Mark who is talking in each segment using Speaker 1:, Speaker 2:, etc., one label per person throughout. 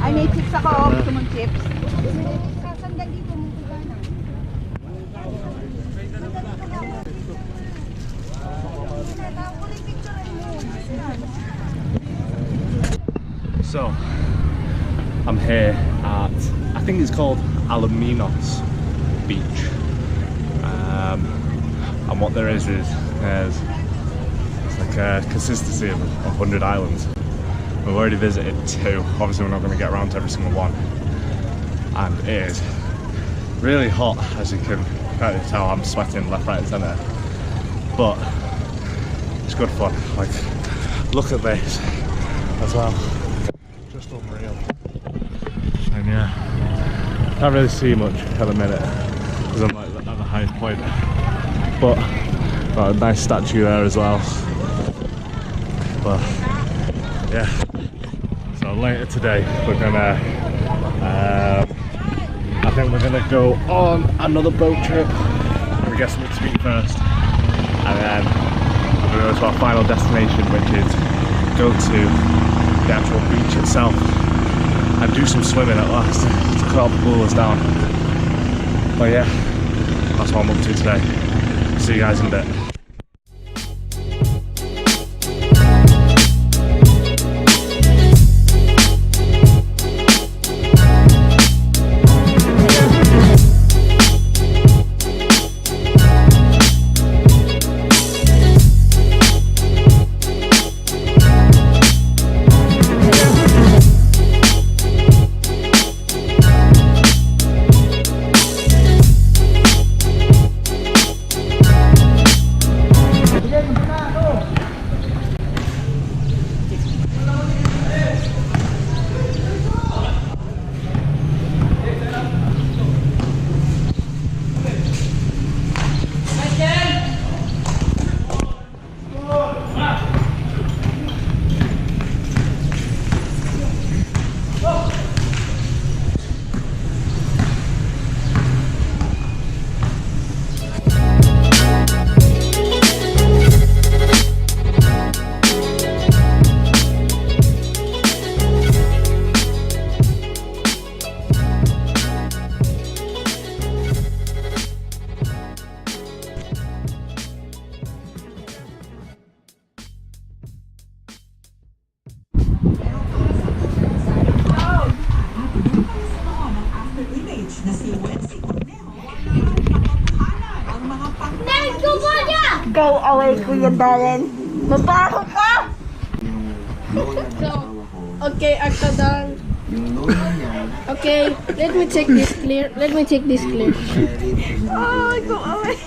Speaker 1: Ay, may chips ako. Gusto mong chips?
Speaker 2: So, I'm here at, I think it's called Alaminos Beach. And what there is it's like a consistency of 100 islands. We've already visited 2, obviously we're not going to get around to every single one. And it is really hot, as you can kind of tell. I'm sweating left, right and centre. But it's good fun. Like, look at this as well. Just unreal. And yeah, can't really see much at the minute because I'm like at the highest point. But got a nice statue there as well. But yeah, so later today we're gonna I think we're gonna go on another boat trip. We're gonna get something to eat first, and then we're gonna go to our final destination, which is go to the actual beach itself and do some swimming at last to clear the coolers down. But yeah, that's what I'm up to today. See you guys in a bit.
Speaker 1: Go away, Kuya Darren. Mabaho ka!
Speaker 3: So, okay, ako done. Okay, let me check this clear. Let me check this clear.
Speaker 1: Oh, go away.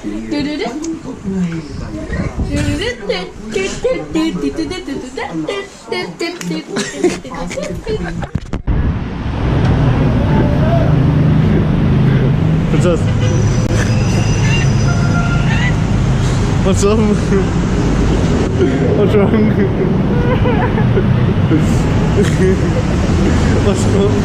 Speaker 2: What's up? What's up? What's wrong? What's wrong?